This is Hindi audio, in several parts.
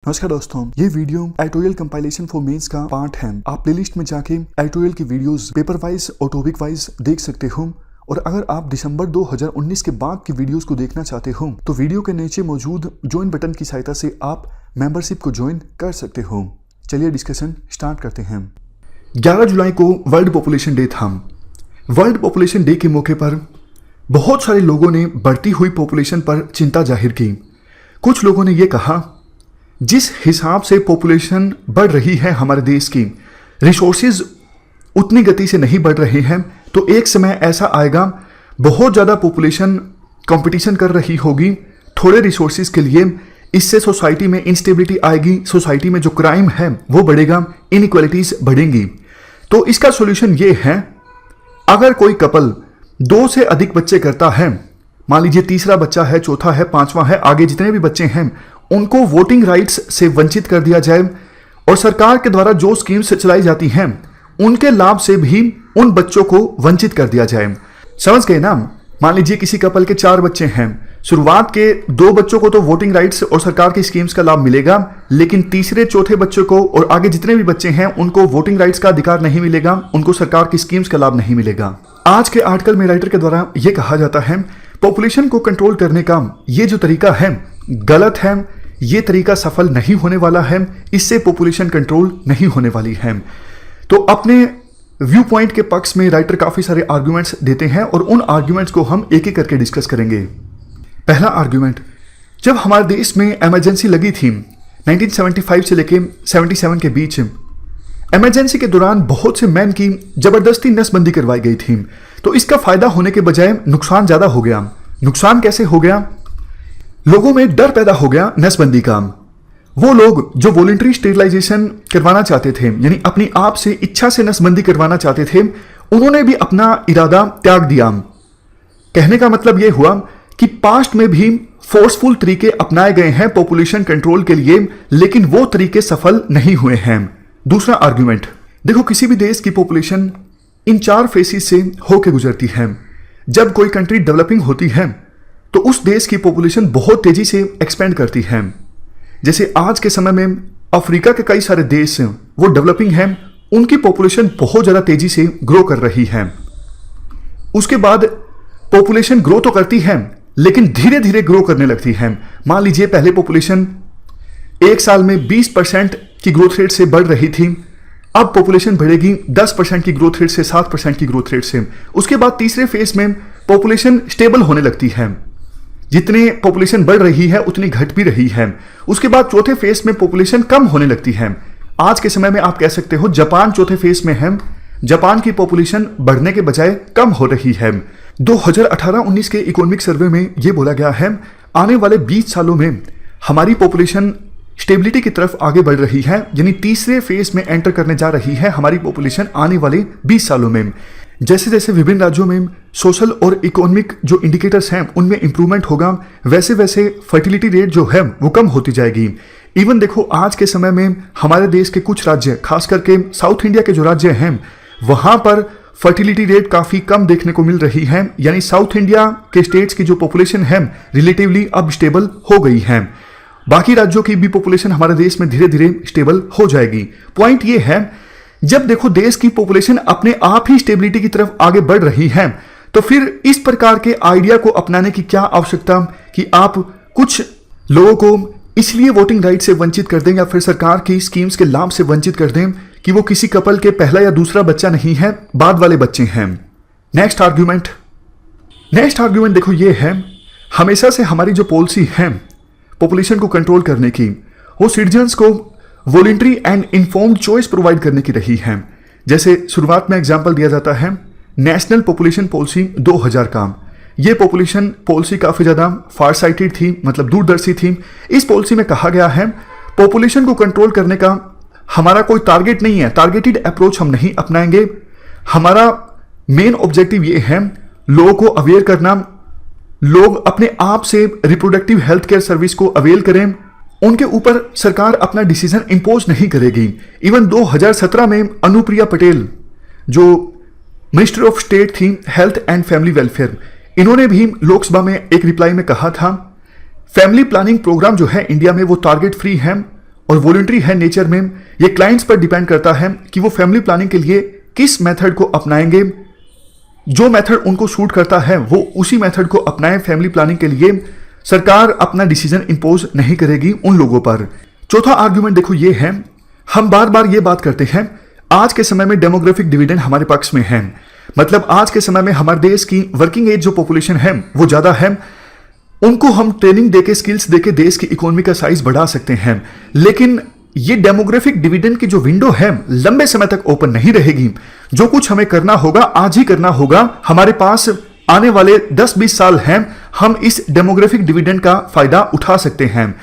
नमस्कार दोस्तों, ये video editorial compilation for mains का पार्ट है। आप प्लेलिस्ट में जाके एडिटोरियल की वीडियोस पेपर वाइज और टॉपिक वाइज देख सकते हो। और अगर आप दिसंबर 2019 के बाद की वीडियोस को देखना चाहते हो तो वीडियो के नीचे मौजूद ज्वाइन बटन की सहायता से आप मेंबरशिप को ज्वाइन कर सकते हो। चलिए डिस्कशन स्टार्ट करते हैं। 11 जुलाई को वर्ल्ड पॉपुलेशन डे था। वर्ल्ड पॉपुलेशन डे के मौके पर बहुत सारे लोगों ने बढ़ती हुई पॉपुलेशन पर चिंता जाहिर की। कुछ लोगों ने यह कहा, जिस हिसाब से पॉपुलेशन बढ़ रही है हमारे देश की, रिसोर्सेज उतनी गति से नहीं बढ़ रहे हैं, तो एक समय ऐसा आएगा बहुत ज़्यादा पॉपुलेशन कंपटीशन कर रही होगी थोड़े रिसोर्सेज के लिए। इससे सोसाइटी में इंस्टेबिलिटी आएगी, सोसाइटी में जो क्राइम है वो बढ़ेगा, इनइक्वालिटीज बढ़ेंगी। तो इसका सॉल्यूशन ये है, अगर कोई कपल 2 से अधिक बच्चे करता है, मान लीजिए तीसरा बच्चा है, चौथा है, पांचवा है, आगे जितने भी बच्चे हैं उनको वोटिंग राइट्स से वंचित कर दिया जाए और सरकार के द्वारा जो स्कीम्स चलाई जाती हैं उनके लाभ से भी उन बच्चों को वंचित कर दिया जाए। समझ गए ना? मान लीजिए किसी कपल के 4 बच्चे हैं, शुरुआत के 2 बच्चों को तो वोटिंग राइट्स और सरकार की स्कीम्स का लाभ मिलेगा, लेकिन तीसरे चौथे बच्चों को और आगे जितने भी बच्चे हैं उनको वोटिंग राइट्स का अधिकार नहीं मिलेगा, उनको सरकार की स्कीम्स का लाभ नहीं मिलेगा। आज के आर्टिकल में राइटर के द्वारा यह कहा जाता है, पॉपुलेशन को कंट्रोल करने का ये जो तरीका है गलत है, ये तरीका सफल नहीं होने वाला है, इससे पॉपुलेशन कंट्रोल नहीं होने वाली है। तो अपने व्यू पॉइंट के पक्ष में राइटर काफी सारे आर्गुमेंट्स देते हैं और उन आर्गुमेंट्स को हम एक एक करके डिस्कस करेंगे। पहला आर्गुमेंट, जब हमारे देश में इमरजेंसी लगी थी 1975 से लेके 77 के बीच, इमरजेंसी के दौरान बहुत से मैन की जबरदस्ती नसबंदी करवाई गई थी। तो इसका फायदा होने के बजाय नुकसान ज्यादा हो गया। नुकसान कैसे हो गया? लोगों में डर पैदा हो गया नसबंदी का। वो लोग जो वॉलंटरी स्टेरिलाइजेशन करवाना चाहते थे, यानी अपनी आप से इच्छा से नसबंदी करवाना चाहते थे, उन्होंने भी अपना इरादा त्याग दिया। कहने का मतलब यह हुआ कि पास्ट में भी फोर्सफुल तरीके अपनाए गए हैं पॉपुलेशन कंट्रोल के लिए, लेकिन वो तरीके सफल नहीं हुए हैं। दूसरा आर्गुमेंट, देखो किसी भी देश की पॉपुलेशन इन 4 फेसेस से होकर गुजरती है। जब कोई कंट्री डेवलपिंग होती है तो उस देश की पॉपुलेशन बहुत तेजी से एक्सपेंड करती है। जैसे आज के समय में अफ्रीका के कई सारे देश वो डेवलपिंग हैं, उनकी पॉपुलेशन बहुत ज़्यादा तेजी से ग्रो कर रही है। उसके बाद पॉपुलेशन ग्रो तो करती है लेकिन धीरे धीरे ग्रो करने लगती है। मान लीजिए पहले पॉपुलेशन 1 साल में 20% की ग्रोथ रेट से बढ़ रही थी, अब पॉपुलेशन बढ़ेगी 10% की ग्रोथ रेट से 7% की ग्रोथ रेट से। उसके बाद तीसरे फेज में पॉपुलेशन स्टेबल होने लगती है, जितनी पॉपुलेशन बढ़ रही है उतनी घट भी रही है। उसके बाद चौथे फेज में पॉपुलेशन कम होने लगती है। आज के समय में आप कह सकते हो जापान चौथे फेज में है, जापान की पॉपुलेशन बढ़ने के बजाय कम हो रही है। 2018-19 के इकोनॉमिक सर्वे में यह बोला गया है, आने वाले 20 सालों में हमारी पॉपुलेशन स्टेबिलिटी की तरफ आगे बढ़ रही है, यानी तीसरे फेज में एंटर करने जा रही है हमारी पॉपुलेशन आने वाले 20 सालों में। जैसे जैसे विभिन्न राज्यों में सोशल और इकोनॉमिक जो इंडिकेटर्स हैं उनमें इंप्रूवमेंट होगा, वैसे वैसे फर्टिलिटी रेट जो है वो कम होती जाएगी। इवन देखो आज के समय में हमारे देश के कुछ राज्य, खास करके साउथ इंडिया के जो राज्य हैं, वहां पर फर्टिलिटी रेट काफी कम देखने को मिल रही है, यानी साउथ इंडिया के स्टेट्स की जो पॉपुलेशन है रिलेटिवली अब स्टेबल हो गई है। बाकी राज्यों की भी पॉपुलेशन हमारे देश में धीरे धीरे स्टेबल हो जाएगी। पॉइंट ये है, जब देखो देश की पॉपुलेशन अपने आप ही स्टेबिलिटी की तरफ आगे बढ़ रही है, तो फिर इस प्रकार के आइडिया को अपनाने की क्या आवश्यकता कि आप कुछ लोगों को इसलिए वोटिंग राइट से वंचित कर दें या फिर सरकार की स्कीम्स के लाभ से वंचित कर दें कि वो किसी कपल के पहला या दूसरा बच्चा नहीं है, बाद वाले बच्चे हैं। नेक्स्ट आर्ग्यूमेंट देखो ये है, हमेशा से हमारी जो पॉलिसी है पॉपुलेशन को कंट्रोल करने की, वो सिटीजन्स को voluntary and informed choice provide करने की रही है। जैसे शुरुआत में एग्जांपल दिया जाता है नेशनल पॉपुलेशन पॉलिसी 2000 का। ये पॉपुलेशन पॉलिसी काफ़ी ज़्यादा फार साइटेड थी, मतलब दूरदर्शी थी। इस पॉलिसी में कहा गया है पॉपुलेशन को कंट्रोल करने का हमारा कोई टारगेट नहीं है, टारगेटेड अप्रोच हम नहीं अपनाएंगे। हमारा मेन ऑब्जेक्टिव ये है लोगों को अवेयर करना, लोग अपने आप से रिप्रोडक्टिव हेल्थ केयर सर्विस को अवेल करें, उनके ऊपर सरकार अपना डिसीजन इंपोज नहीं करेगी। इवन 2017 में अनुप्रिया पटेल जो मिनिस्टर ऑफ स्टेट थी हेल्थ एंड फैमिली वेलफेयर, इन्होंने भी लोकसभा में एक रिप्लाई में कहा था, फैमिली प्लानिंग प्रोग्राम जो है इंडिया में वो टारगेट फ्री है और वॉलंटरी है नेचर में। ये क्लाइंट्स पर डिपेंड करता है कि वो फैमिली प्लानिंग के लिए किस मेथड को अपनाएंगे। जो मेथड उनको सूट करता है वो उसी मेथड को अपनाएं। फैमिली प्लानिंग के लिए सरकार अपना डिसीजन इंपोज नहीं करेगी उन लोगों पर। चौथा आर्ग्यूमेंट देखो ये है, हम बार बार ये बात करते हैं आज के समय में डेमोग्राफिक डिविडेंड हमारे पक्ष में है। मतलब आज के समय में हमारे देश की वर्किंग एज जो पॉपुलेशन है वो ज्यादा है, उनको हम ट्रेनिंग देके स्किल्स देके देश की इकोनॉमी का साइज बढ़ा सकते हैं। लेकिन ये डेमोग्राफिक डिविडेंड की जो विंडो है लंबे समय तक ओपन नहीं रहेगी। जो कुछ हमें करना होगा आज ही करना होगा। हमारे पास आने वाले 10-20 साल हैं, हम इस डेमोग्राफिक डिविडेंड का फायदा उठा सकते हैं।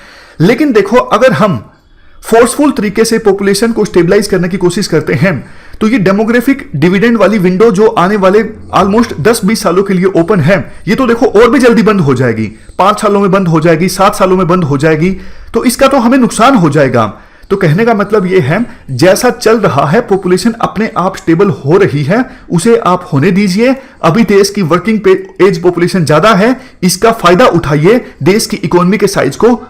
लेकिन देखो अगर हम फोर्सफुल तरीके से पॉपुलेशन को स्टेबलाइज करने की कोशिश करते हैं तो ये डेमोग्राफिक डिविडेंड वाली विंडो जो आने वाले ऑलमोस्ट 10-20 सालों के लिए ओपन है, ये तो देखो और भी जल्दी बंद हो जाएगी। 5 सालों में बंद हो जाएगी, 7 सालों में बंद हो जाएगी। तो इसका तो हमें नुकसान हो जाएगा। तो कहने का मतलब ये है जैसा चल रहा है पॉपुलेशन अपने आप स्टेबल हो रही है, उसे आप होने दीजिए। अभी देश की वर्किंग एज पॉपुलेशन ज्यादा है, इसका फायदा उठाइए, देश की इकोनॉमी के साइज को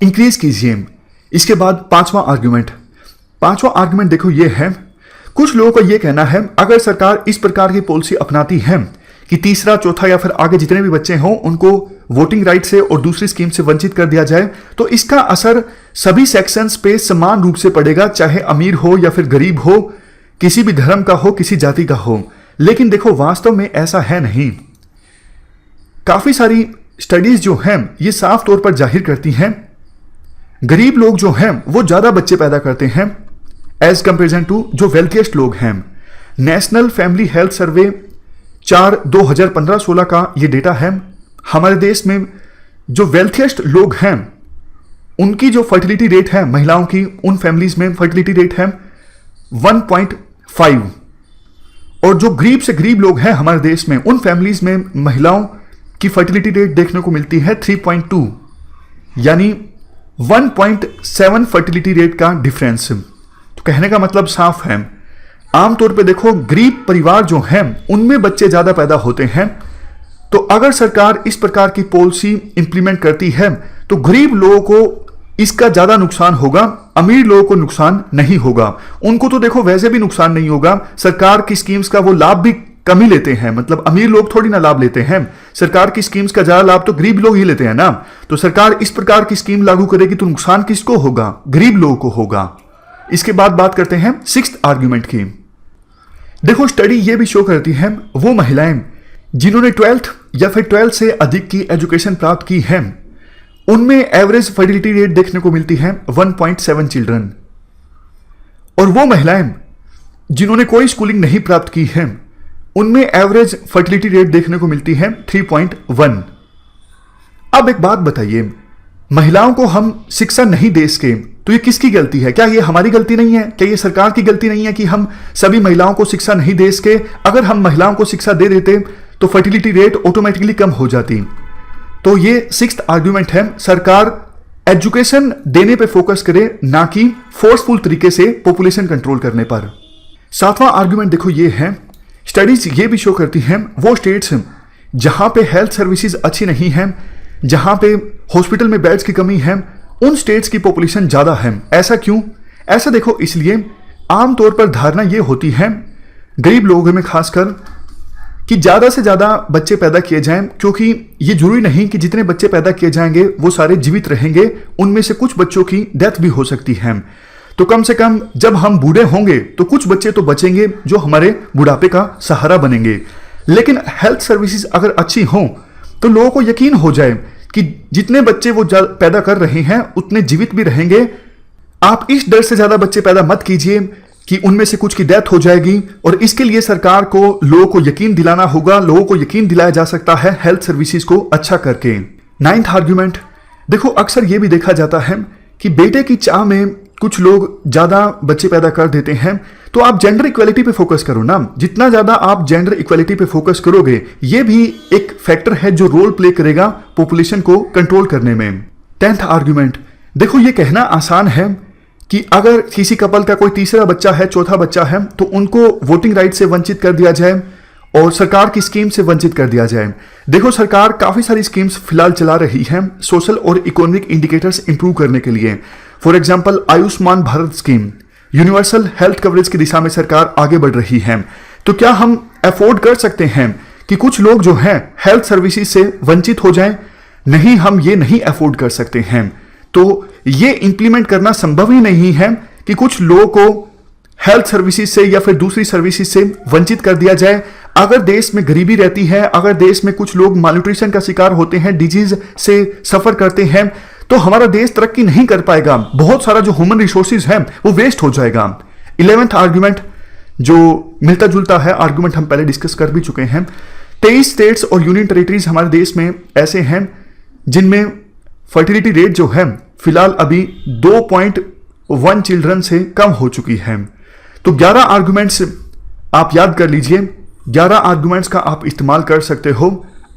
इंक्रीज कीजिए। इसके बाद पांचवा आर्गुमेंट देखो ये है, कुछ लोगों का ये कहना है अगर सरकार इस प्रकार की पॉलिसी अपनाती है कि तीसरा चौथा या फिर आगे जितने भी बच्चे हों उनको वोटिंग राइट से और दूसरी स्कीम से वंचित कर दिया जाए तो इसका असर सभी सेक्शंस पे समान रूप से पड़ेगा, चाहे अमीर हो या फिर गरीब हो, किसी भी धर्म का हो, किसी जाति का हो। लेकिन देखो वास्तव में ऐसा है नहीं। काफी सारी स्टडीज जो हैं ये साफ तौर पर जाहिर करती हैं गरीब लोग जो हैं वो ज्यादा बच्चे पैदा करते हैं एज कंपेरिजन टू जो वेल्थिएस्ट लोग हैं। नेशनल फैमिली हेल्थ सर्वे 2015-16 का ये डेटा है। हमारे देश में जो वेल्थिएस्ट लोग हैं उनकी जो फर्टिलिटी रेट है महिलाओं की, उन फैमिलीज में फर्टिलिटी रेट है 1.5 और जो गरीब से गरीब लोग हैं हमारे देश में उन फैमिलीज में महिलाओं की फर्टिलिटी रेट देखने को मिलती है 3.2, यानी 1.7 फर्टिलिटी रेट का डिफरेंस। तो कहने का मतलब साफ है, आमतौर पे देखो गरीब परिवार जो हैं उनमें बच्चे ज्यादा पैदा होते हैं। तो अगर सरकार इस प्रकार की पॉलिसी इंप्लीमेंट करती है तो गरीब लोगों को इसका ज्यादा नुकसान होगा, अमीर लोगों को नुकसान नहीं होगा। उनको तो देखो वैसे भी नुकसान नहीं होगा, सरकार की स्कीम्स का वो लाभ भी कम ही लेते हैं। मतलब अमीर लोग थोड़ी ना लाभ लेते हैं, सरकार की स्कीम्स का ज्यादा लाभ तो गरीब लोग ही लेते हैं ना। तो सरकार इस प्रकार की स्कीम लागू करेगी तो नुकसान किसको होगा? गरीब लोगों को होगा। इसके बाद बात करते हैं 6th आर्ग्यूमेंट की। देखो स्टडी ये भी शो करती है वो महिलाएं जिन्होंने 12th या फिर 12 से अधिक की एजुकेशन प्राप्त की है उनमें एवरेज फर्टिलिटी रेट देखने को मिलती है 1.7 चिल्ड्रन, और वो महिलाएं जिन्होंने कोई स्कूलिंग नहीं प्राप्त की है उनमें एवरेज फर्टिलिटी रेट देखने को मिलती है 3.1। अब एक बात बताइए, महिलाओं को हम शिक्षा नहीं दे सके तो ये किसकी गलती है? क्या ये हमारी गलती नहीं है? क्या ये सरकार की गलती नहीं है कि हम सभी महिलाओं को शिक्षा नहीं दे सके? अगर हम महिलाओं को शिक्षा दे देते तो फर्टिलिटी रेट ऑटोमेटिकली कम हो जाती। तो ये 6th आर्ग्यूमेंट है, सरकार एजुकेशन देने पे फोकस करे, ना कि फोर्सफुल तरीके से पॉपुलेशन कंट्रोल करने पर। 7वां आर्ग्यूमेंट देखो ये है, स्टडीज ये भी शो करती हैं वो स्टेट्स जहां पे हेल्थ सर्विसेज अच्छी नहीं है, जहां पे हॉस्पिटल में बेड्स की कमी है, उन स्टेट्स की पॉपुलेशन ज्यादा है। ऐसा क्यों? ऐसा देखो इसलिए आमतौर पर धारणा ये होती है गरीब लोगों में खासकर कि ज्यादा से ज्यादा बच्चे पैदा किए जाएं, क्योंकि ये जरूरी नहीं कि जितने बच्चे पैदा किए जाएंगे वो सारे जीवित रहेंगे, उनमें से कुछ बच्चों की डेथ भी हो सकती है। तो कम से कम जब हम बूढ़े होंगे तो कुछ बच्चे तो बचेंगे जो हमारे बुढ़ापे का सहारा बनेंगे। लेकिन हेल्थ सर्विसेज अगर अच्छी हों तो लोगों को यकीन हो जाए कि जितने बच्चे वो पैदा कर रहे हैं उतने जीवित भी रहेंगे। आप इस डर से ज्यादा बच्चे पैदा मत कीजिए कि उनमें से कुछ की डेथ हो जाएगी, और इसके लिए सरकार को लोगों को यकीन दिलाना होगा। लोगों को यकीन दिलाया जा सकता है हेल्थ सर्विसेज को अच्छा करके। 9th आर्ग्यूमेंट देखो, अक्सर ये भी देखा जाता है कि बेटे की चाह में कुछ लोग ज्यादा बच्चे पैदा कर देते हैं। तो आप जेंडर इक्वालिटी पे फोकस करो ना, जितना ज्यादा आप जेंडर इक्वालिटी पे फोकस करोगे ये भी एक फैक्टर है जो रोल प्ले करेगा पॉपुलेशन को कंट्रोल करने में। 10th आर्ग्यूमेंट देखो, ये कहना आसान है कि अगर किसी कपल का कोई तीसरा बच्चा है, चौथा बच्चा है, तो उनको वोटिंग राइट से वंचित कर दिया जाए और सरकार की स्कीम से वंचित कर दिया जाए। देखो, सरकार काफी सारी स्कीम्स फिलहाल चला रही है सोशल और इकोनॉमिक इंडिकेटर्स इंप्रूव करने के लिए। For example, Ayushman Bharat scheme, universal health coverage की दिशा में सरकार आगे बढ़ रही है। तो क्या हम अफोर्ड कर सकते हैं कि कुछ लोग जो हैं हेल्थ सर्विसेज से वंचित हो जाएं? नहीं, हम ये नहीं अफोर्ड कर सकते हैं। तो ये इंप्लीमेंट करना संभव ही नहीं है कि कुछ लोगों को हेल्थ सर्विसेज से या फिर दूसरी सर्विसेज से वंचित कर दिया जाए। अगर देश में गरीबी रहती है, अगर देश में कुछ लोग मालन्यूट्रिशन का शिकार होते हैं, डिजीज से सफर करते हैं, तो हमारा देश तरक्की नहीं कर पाएगा। बहुत सारा जो ह्यूमन रिसोर्सेज है वो वेस्ट हो जाएगा। 11th आर्गुमेंट जो मिलता जुलता है आर्गुमेंट हम पहले डिस्कस कर भी चुके हैं। 23 स्टेट्स और यूनियन टेरिटरीज हमारे देश में ऐसे हैं जिनमें फर्टिलिटी रेट जो है फिलहाल अभी 2.1 चिल्ड्रन से कम हो चुकी है। तो 11 आर्गुमेंट्स आप याद कर लीजिए। 11 आर्गुमेंट्स का आप इस्तेमाल कर सकते हो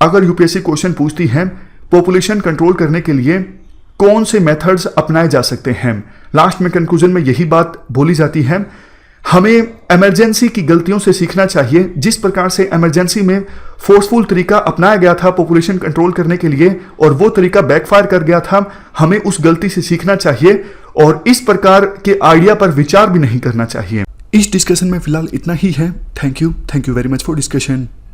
अगर यूपीएससी क्वेश्चन पूछती है पॉपुलेशन कंट्रोल करने के लिए कौन से मेथड्स अपनाए जा सकते हैं। लास्ट में कंक्लूजन में यही बात बोली जाती है, हमें इमरजेंसी की गलतियों से सीखना चाहिए। जिस प्रकार से इमरजेंसी में फोर्सफुल तरीका अपनाया गया था पॉपुलेशन कंट्रोल करने के लिए और वो तरीका बैकफायर कर गया था, हमें उस गलती से सीखना चाहिए और इस प्रकार के आइडिया पर विचार भी नहीं करना चाहिए। इस डिस्कशन में फिलहाल इतना ही है। Thank you very much for discussion.